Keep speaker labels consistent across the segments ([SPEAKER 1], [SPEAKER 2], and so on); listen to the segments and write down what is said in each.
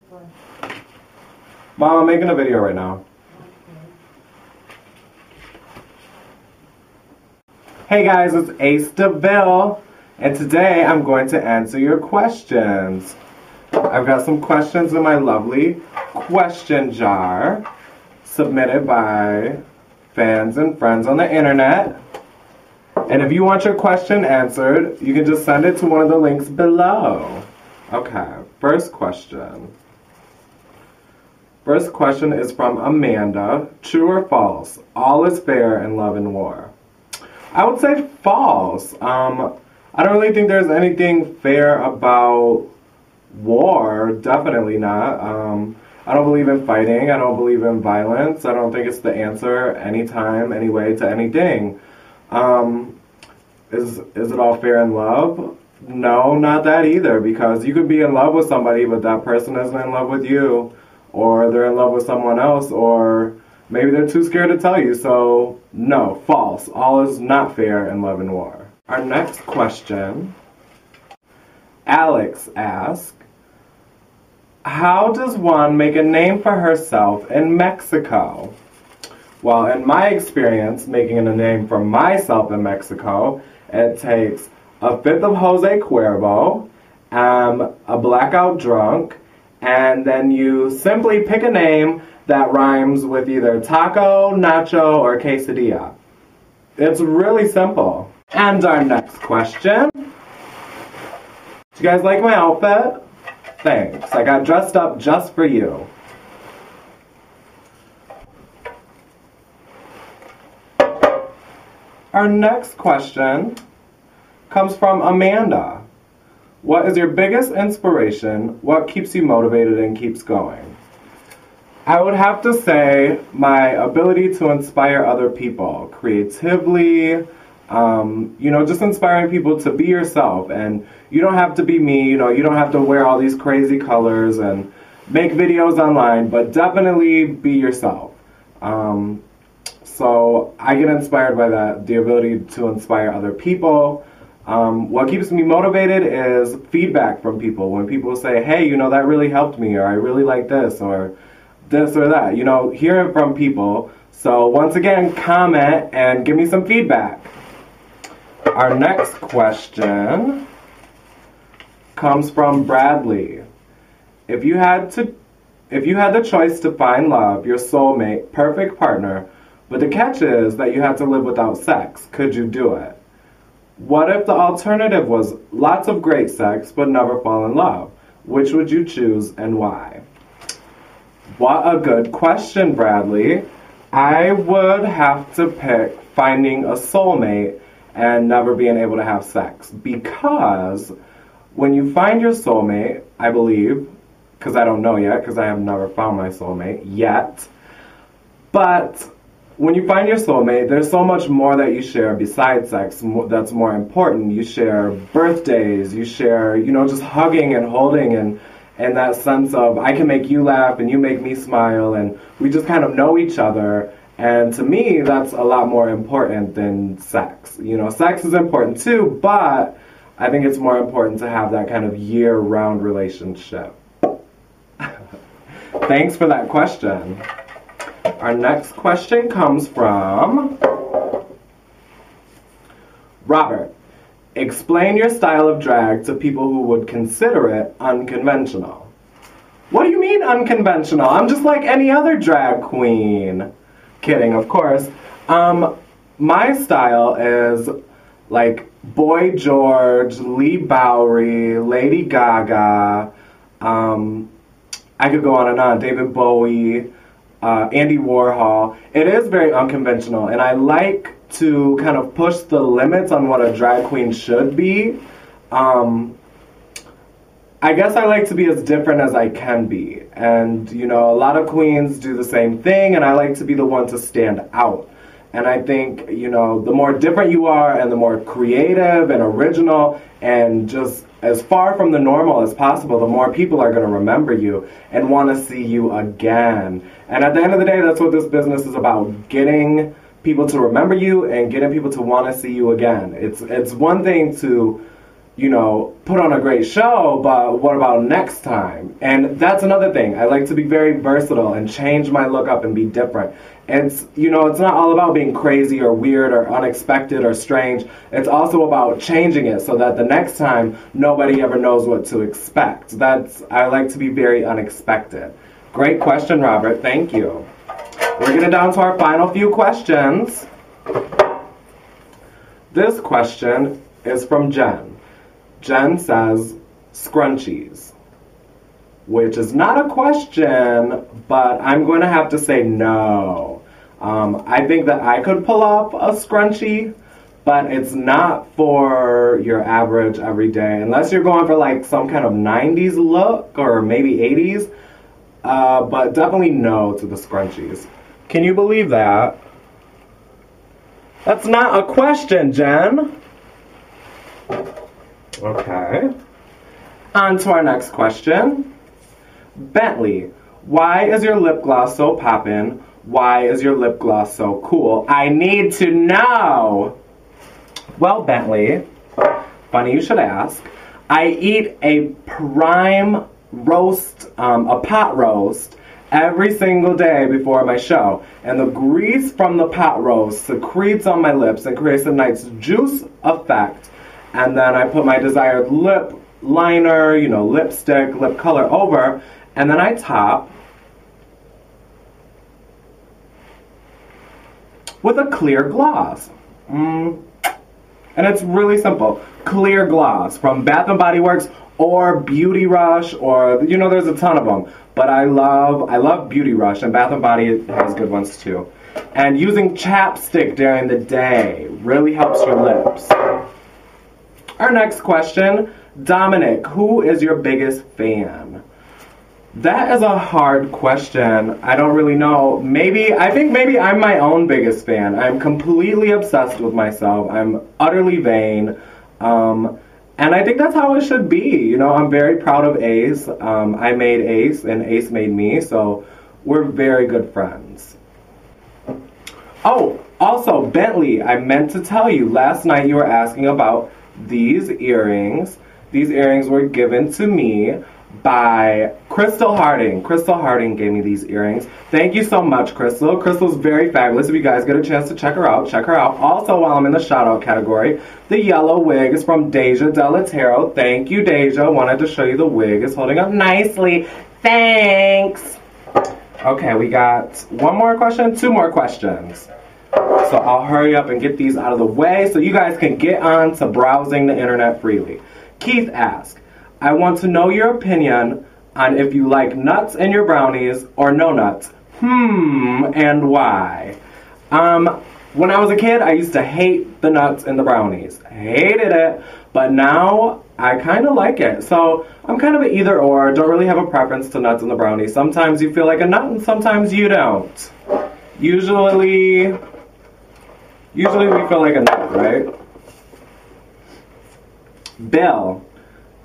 [SPEAKER 1] Mom, I'm making a video right now. Hey guys, it's Ace DeVille, and today I'm going to answer your questions. I've got some questions in my lovely question jar submitted by fans and friends on the internet. And if you want your question answered, you can just send it to one of the links below. Okay, first question. First question is from Amanda. True or false? All is fair in love and war. I would say false. I don't really think there's anything fair about war. Definitely not. I don't believe in fighting. I don't believe in violence. I don't think it's the answer anytime, anyway, to anything. Is it all fair in love? No, not that either, because you could be in love with somebody, but that person isn't in love with you, or they're in love with someone else, or maybe they're too scared to tell you. So, no, false. All is not fair in love and war. Our next question, Alex asks, how does one make a name for herself in Mexico? Well, in my experience, making a name for myself in Mexico, it takes a fifth of Jose Cuervo, a blackout drunk, and then you simply pick a name that rhymes with either taco, nacho, or quesadilla. It's really simple. And our next question. Do you guys like my outfit? Thanks. I got dressed up just for you. Our next question comes from Amanda. What is your biggest inspiration? What keeps you motivated and keeps going? I would have to say my ability to inspire other people creatively, just inspiring people to be yourself. And you don't have to be me, you don't have to wear all these crazy colors and make videos online, but definitely be yourself. So I get inspired by that, the ability to inspire other people. What keeps me motivated is feedback from people. When people say, hey, that really helped me, or I really like this, or this or that. Hear it from people. So once again, comment and give me some feedback. Our next question comes from Bradley. If you had the choice to find love, your soulmate, perfect partner, but the catch is that you had to live without sex, could you do it? What if the alternative was lots of great sex but never fall in love? Which would you choose and why? What a good question, Bradley. I would have to pick finding a soulmate and never being able to have sex, because when you find your soulmate, I believe, because I don't know yet, because I have never found my soulmate yet, but when you find your soulmate, there's so much more that you share besides sex that's more important. You share birthdays, you share, just hugging and holding and that sense of I can make you laugh and you make me smile, and we just kind of know each other. And to me, that's a lot more important than sex. Sex is important too, but I think it's more important to have that kind of year-round relationship. Thanks for that question. Our next question comes from Robert. Explain your style of drag to people who would consider it unconventional. What do you mean unconventional? I'm just like any other drag queen. Kidding, of course. My style is like Boy George, Lee Bowery, Lady Gaga. I could go on and on. David Bowie. Andy Warhol. It is very unconventional, and I like to kind of push the limits on what a drag queen should be. I guess I like to be as different as I can be, and a lot of queens do the same thing, and I like to be the one to stand out. And I think, the more different you are and the more creative and original and just as far from the normal as possible, the more people are going to remember you and want to see you again. And at the end of the day, that's what this business is about, getting people to remember you and getting people to want to see you again. It's one thing to, you know, put on a great show, but what about next time? And that's another thing. I like to be very versatile and change my look up and be different. It's, you know, it's not all about being crazy or weird or unexpected or strange. It's also about changing it so that the next time nobody ever knows what to expect. I like to be very unexpected. Great question, Robert. Thank you. We're getting down to our final few questions. This question is from Jen. Jen says, scrunchies. Which is not a question, but I'm going to have to say no. I think that I could pull off a scrunchie, but it's not for your average everyday, unless you're going for like some kind of 90s look or maybe 80s, but definitely no to the scrunchies. Can you believe that? That's not a question, Jen. Okay. On to our next question. Bentley, why is your lip gloss so poppin'? Why is your lip gloss so cool? I need to know. Well, Bentley, funny you should ask. I eat a prime roast, a pot roast, every single day before my show. And the grease from the pot roast secretes on my lips and creates a nice juice effect. And then I put my desired lip liner, you know, lipstick, lip color over, and then I top with a clear gloss. And it's really simple. Clear gloss from Bath & Body Works or Beauty Rush, or, you know, there's a ton of them. But I love Beauty Rush, and Bath & Body has good ones too. And using chapstick during the day really helps your lips. Our next question, Dominic, who is your biggest fan? That is a hard question. I don't really know. I think maybe I'm my own biggest fan. I'm completely obsessed with myself. I'm utterly vain. And I think that's how it should be. You know, I'm very proud of Ace. I made Ace, and Ace made me, so we're very good friends. Oh, also, Bentley, I meant to tell you, last night you were asking about these earrings. These earrings were given to me by Crystal Harding. Crystal Harding gave me these earrings. Thank you so much, Crystal. Crystal's very fabulous. If you guys get a chance to check her out, check her out. Also, while I'm in the shout-out category, the yellow wig is from Deja Delatero. Thank you, Deja. Wanted to show you the wig. It's holding up nicely. Thanks. Okay, we got one more question, two more questions. So I'll hurry up and get these out of the way so you guys can get on to browsing the internet freely. Keith asked, I want to know your opinion on if you like nuts in your brownies or no nuts. And why? When I was a kid, I used to hate the nuts in the brownies. Hated it. But now, I kind of like it. So, I'm kind of an either or. Don't really have a preference to nuts in the brownies. Sometimes you feel like a nut and sometimes you don't. Usually we feel like a nut, right? Bill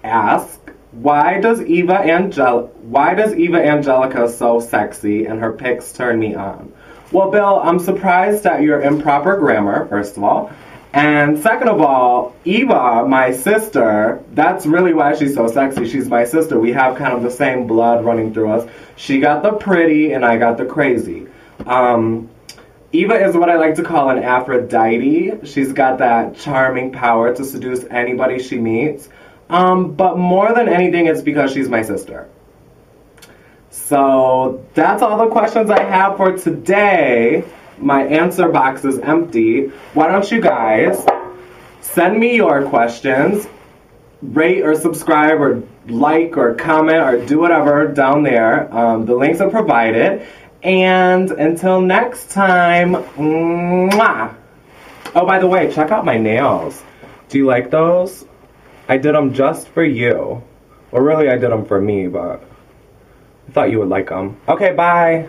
[SPEAKER 1] asks, why does Eva Angelica so sexy and her pics turn me on? Well, Bill, I'm surprised at your improper grammar, first of all. And second of all, Eva, my sister, that's really why she's so sexy. She's my sister. We have kind of the same blood running through us. She got the pretty and I got the crazy. Eva is what I like to call an Aphrodite. She's got that charming power to seduce anybody she meets. But more than anything, it's because she's my sister. So that's all the questions I have for today. My answer box is empty. Why don't you guys send me your questions, rate or subscribe or like or comment or do whatever down there. The links are provided. And until next time, mwah. Oh, by the way, check out my nails. Do you like those? I did them just for you. Well, really, I did them for me, but I thought you would like them. Okay, bye.